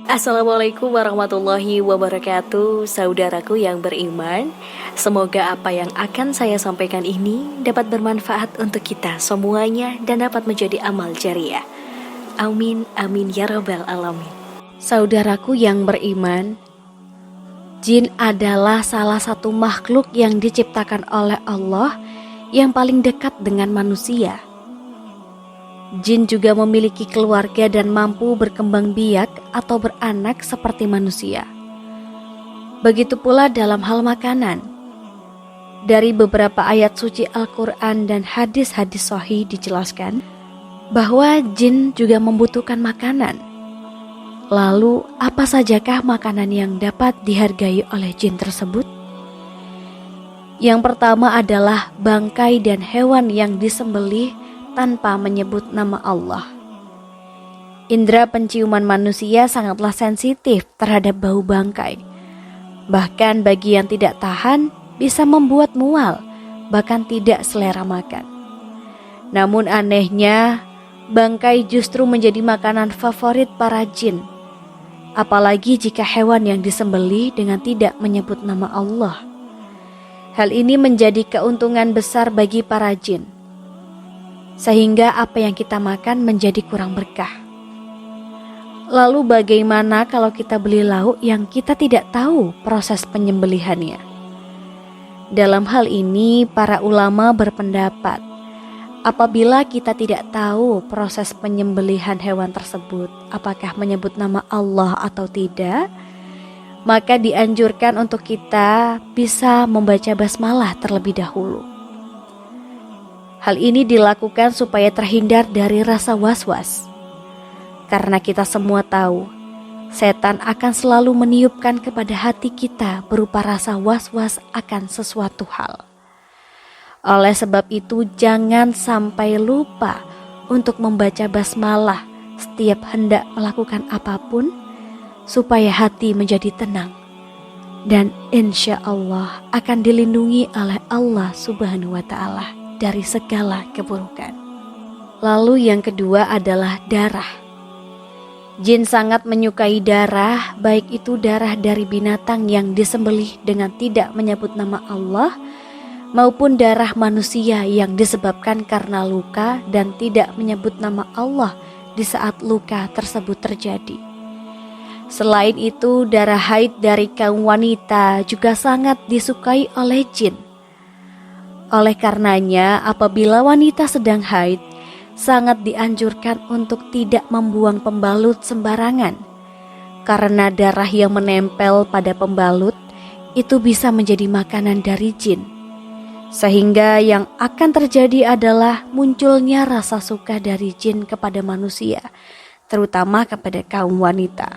Assalamualaikum warahmatullahi wabarakatuh, saudaraku yang beriman. Semoga apa yang akan saya sampaikan ini dapat bermanfaat untuk kita semuanya dan dapat menjadi amal jariah. Amin, amin ya rabbal alamin. Saudaraku yang beriman, jin adalah salah satu makhluk yang diciptakan oleh Allah yang paling dekat dengan manusia. Jin juga memiliki keluarga dan mampu berkembang biak atau beranak seperti manusia. Begitu pula dalam hal makanan. Dari beberapa ayat suci Al-Quran dan hadis-hadis sahih dijelaskan bahwa jin juga membutuhkan makanan. Lalu apa sajakah makanan yang dapat dihargai oleh jin tersebut? Yang pertama adalah bangkai dan hewan yang disembelih tanpa menyebut nama Allah. Indera penciuman manusia sangatlah sensitif terhadap bau bangkai. Bahkan bagi yang tidak tahan bisa membuat mual, bahkan tidak selera makan. Namun anehnya, bangkai justru menjadi makanan favorit para jin. Apalagi jika hewan yang disembelih dengan tidak menyebut nama Allah. Hal ini menjadi keuntungan besar bagi para jin, sehingga apa yang kita makan menjadi kurang berkah. Lalu bagaimana kalau kita beli lauk yang kita tidak tahu proses penyembelihannya? Dalam hal ini para ulama berpendapat, apabila kita tidak tahu proses penyembelihan hewan tersebut, apakah menyebut nama Allah atau tidak, maka dianjurkan untuk kita bisa membaca basmalah terlebih dahulu. Hal ini dilakukan supaya terhindar dari rasa was-was. Karena kita semua tahu, setan akan selalu meniupkan kepada hati kita berupa rasa was-was akan sesuatu hal. Oleh sebab itu, jangan sampai lupa untuk membaca basmalah setiap hendak melakukan apapun, supaya hati menjadi tenang. Dan insya Allah akan dilindungi oleh Allah Subhanahu wa Ta'ala dari segala keburukan. Lalu yang kedua adalah darah. Jin sangat menyukai darah, baik itu darah dari binatang yang disembelih dengan tidak menyebut nama Allah, maupun darah manusia yang disebabkan karena luka dan tidak menyebut nama Allah di saat luka tersebut terjadi. Selain itu, darah haid dari kaum wanita juga sangat disukai oleh jin. Oleh karenanya, apabila wanita sedang haid, sangat dianjurkan untuk tidak membuang pembalut sembarangan. Karena darah yang menempel pada pembalut itu bisa menjadi makanan dari jin. Sehingga yang akan terjadi adalah munculnya rasa suka dari jin kepada manusia, terutama kepada kaum wanita.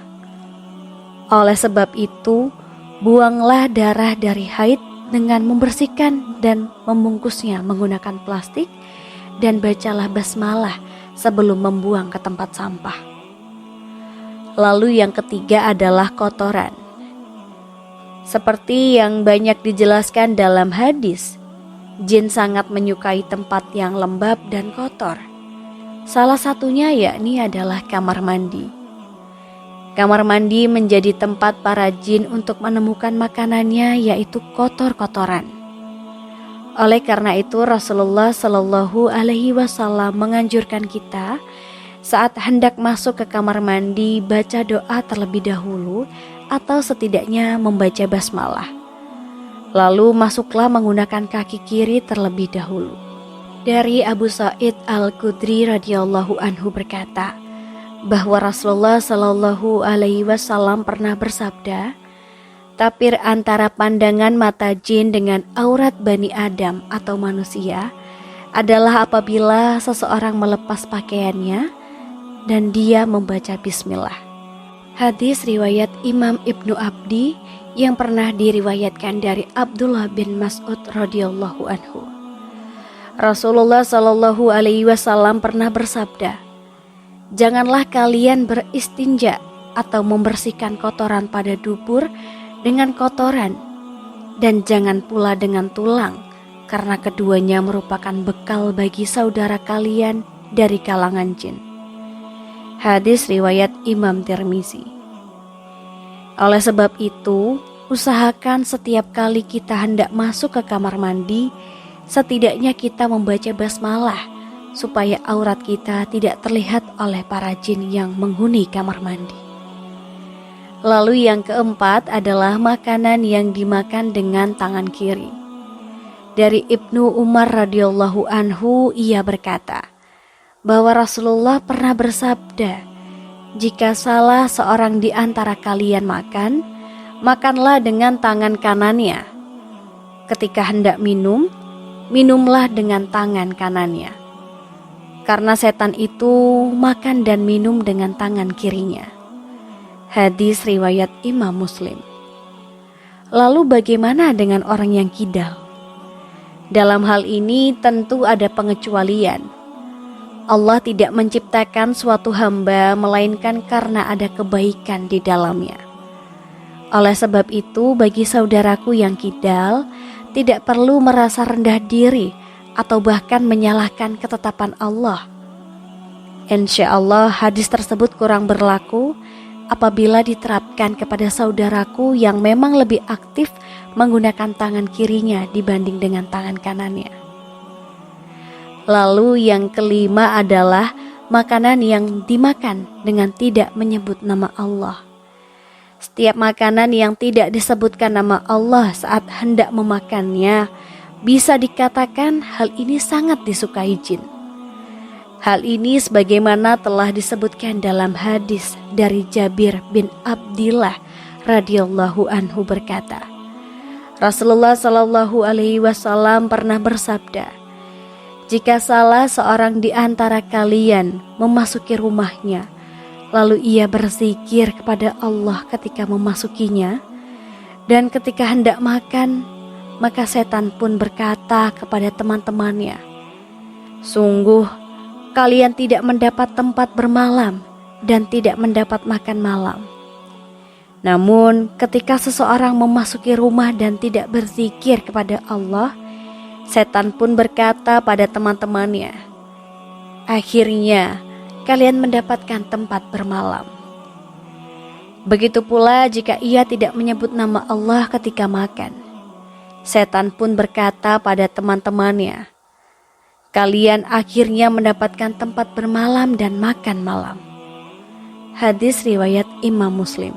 Oleh sebab itu, buanglah darah dari haid dengan membersihkan dan membungkusnya menggunakan plastik, dan bacalah basmalah sebelum membuang ke tempat sampah. Lalu yang ketiga adalah kotoran. Seperti yang banyak dijelaskan dalam hadis, jin sangat menyukai tempat yang lembab dan kotor. Salah satunya yakni adalah kamar mandi. Kamar mandi menjadi tempat para jin untuk menemukan makanannya, yaitu kotor-kotoran. Oleh karena itu Rasulullah Shallallahu Alaihi Wasallam menganjurkan kita saat hendak masuk ke kamar mandi baca doa terlebih dahulu atau setidaknya membaca basmalah. Lalu masuklah menggunakan kaki kiri terlebih dahulu. Dari Abu Sa'id Al-Khudri radhiyallahu anhu berkata, bahwa Rasulullah Shallallahu Alaihi Wasallam pernah bersabda, tapir antara pandangan mata jin dengan aurat Bani Adam atau manusia adalah apabila seseorang melepas pakaiannya dan dia membaca bismillah. Hadis riwayat Imam Ibnu Abdi yang pernah diriwayatkan dari Abdullah bin Mas'ud radhiyallahu anhu. Rasulullah Shallallahu Alaihi Wasallam pernah bersabda, janganlah kalian beristinja atau membersihkan kotoran pada dubur dengan kotoran, dan jangan pula dengan tulang, karena keduanya merupakan bekal bagi saudara kalian dari kalangan jin. Hadis riwayat Imam Tirmizi. Oleh sebab itu, usahakan setiap kali kita hendak masuk ke kamar mandi, setidaknya kita membaca basmalah supaya aurat kita tidak terlihat oleh para jin yang menghuni kamar mandi. Lalu yang keempat adalah makanan yang dimakan dengan tangan kiri. Dari Ibnu Umar radhiyallahu anhu, ia berkata bahwa Rasulullah pernah bersabda, "Jika salah seorang di antara kalian makan, makanlah dengan tangan kanannya. Ketika hendak minum, minumlah dengan tangan kanannya. Karena setan itu makan dan minum dengan tangan kirinya." Hadis riwayat Imam Muslim. Lalu bagaimana dengan orang yang kidal? Dalam hal ini tentu ada pengecualian. Allah tidak menciptakan suatu hamba melainkan karena ada kebaikan di dalamnya. Oleh sebab itu, bagi saudaraku yang kidal, tidak perlu merasa rendah diri atau bahkan menyalahkan ketetapan Allah. Insya Allah hadis tersebut kurang berlaku apabila diterapkan kepada saudaraku yang memang lebih aktif menggunakan tangan kirinya dibanding dengan tangan kanannya. Lalu yang kelima adalah makanan yang dimakan dengan tidak menyebut nama Allah. Setiap makanan yang tidak disebutkan nama Allah saat hendak memakannya, bisa dikatakan hal ini sangat disukai jin. Hal ini sebagaimana telah disebutkan dalam hadis dari Jabir bin Abdillah radhiyallahu anhu berkata, Rasulullah shallallahu alaihi wasallam pernah bersabda, "Jika salah seorang di antara kalian memasuki rumahnya, lalu ia berzikir kepada Allah ketika memasukinya, dan ketika hendak makan, maka setan pun berkata kepada teman-temannya, 'Sungguh, kalian tidak mendapat tempat bermalam dan tidak mendapat makan malam.' Namun ketika seseorang memasuki rumah dan tidak berzikir kepada Allah, setan pun berkata pada teman-temannya, 'Akhirnya kalian mendapatkan tempat bermalam.' Begitu pula jika ia tidak menyebut nama Allah ketika makan, setan pun berkata pada teman-temannya, 'Kalian akhirnya mendapatkan tempat bermalam dan makan malam.' Hadis riwayat Imam Muslim.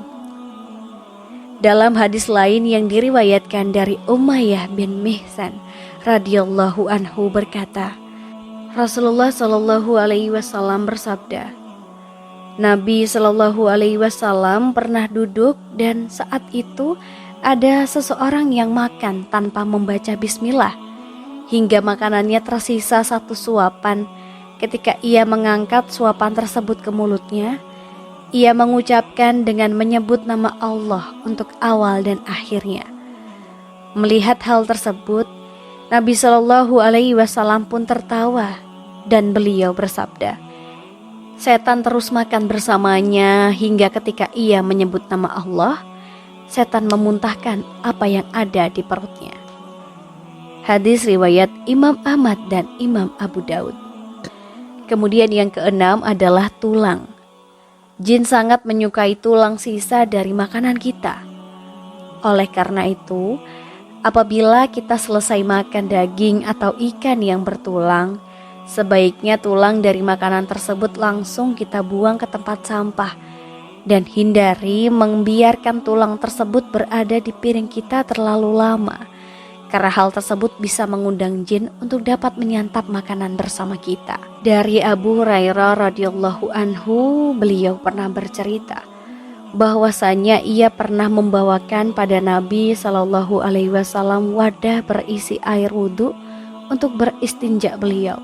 Dalam hadis lain yang diriwayatkan dari Umayyah bin Mihsan radhiyallahu anhu berkata, Rasulullah shallallahu alaihi wasallam bersabda, Nabi shallallahu alaihi wasallam pernah duduk dan saat itu ada seseorang yang makan tanpa membaca bismillah hingga makanannya tersisa satu suapan. Ketika ia mengangkat suapan tersebut ke mulutnya, ia mengucapkan dengan menyebut nama Allah untuk awal dan akhirnya. Melihat hal tersebut, Nabi Shallallahu Alaihi Wasallam pun tertawa dan beliau bersabda, setan terus makan bersamanya hingga ketika ia menyebut nama Allah, setan memuntahkan apa yang ada di perutnya. Hadis riwayat Imam Ahmad dan Imam Abu Daud. Kemudian yang keenam adalah tulang. Jin sangat menyukai tulang sisa dari makanan kita. Oleh karena itu, apabila kita selesai makan daging atau ikan yang bertulang, sebaiknya tulang dari makanan tersebut langsung kita buang ke tempat sampah dan hindari membiarkan tulang tersebut berada di piring kita terlalu lama, karena hal tersebut bisa mengundang jin untuk dapat menyantap makanan bersama kita. Dari Abu Hurairah radhiyallahu anhu, beliau pernah bercerita bahwasanya ia pernah membawakan pada Nabi Shallallahu Alaihi Wasallam wadah berisi air wudhu untuk beristinja beliau.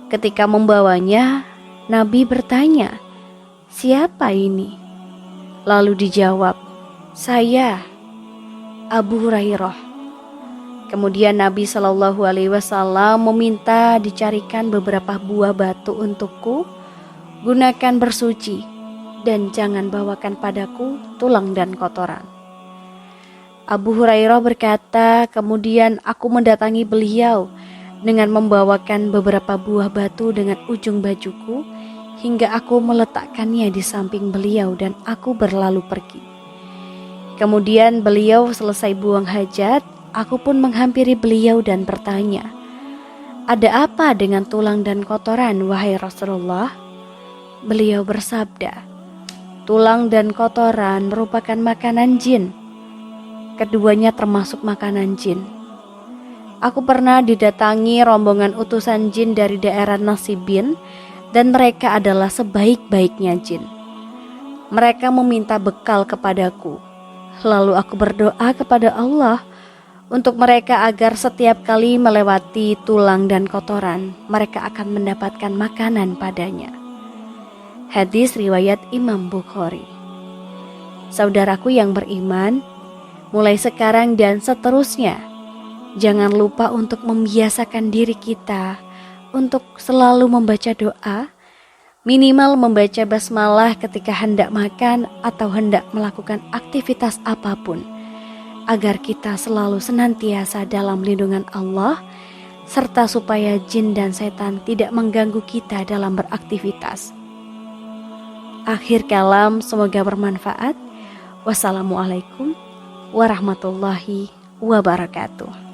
Ketika membawanya, Nabi bertanya, "Siapa ini?" Lalu dijawab, "Saya, Abu Hurairah." Kemudian Nabi Shallallahu Alaihi Wasallam meminta dicarikan beberapa buah batu untukku, gunakan bersuci, dan jangan bawakan padaku tulang dan kotoran. Abu Hurairah berkata, kemudian aku mendatangi beliau dengan membawakan beberapa buah batu dengan ujung bajuku, hingga aku meletakkannya di samping beliau dan aku berlalu pergi. Kemudian beliau selesai buang hajat, aku pun menghampiri beliau dan bertanya, "Ada apa dengan tulang dan kotoran, wahai Rasulullah?" Beliau bersabda, "Tulang dan kotoran merupakan makanan jin. Keduanya termasuk makanan jin. Aku pernah didatangi rombongan utusan jin dari daerah Nasibin, dan mereka adalah sebaik-baiknya jin. Mereka meminta bekal kepadaku. Lalu aku berdoa kepada Allah untuk mereka agar setiap kali melewati tulang dan kotoran, mereka akan mendapatkan makanan padanya." Hadis riwayat Imam Bukhari. Saudaraku yang beriman, mulai sekarang dan seterusnya, jangan lupa untuk membiasakan diri kita untuk selalu membaca doa, minimal membaca basmalah ketika hendak makan atau hendak melakukan aktivitas apapun, agar kita selalu senantiasa dalam lindungan Allah, serta supaya jin dan setan tidak mengganggu kita dalam beraktivitas. Akhir kalam, semoga bermanfaat. Wassalamualaikum warahmatullahi wabarakatuh.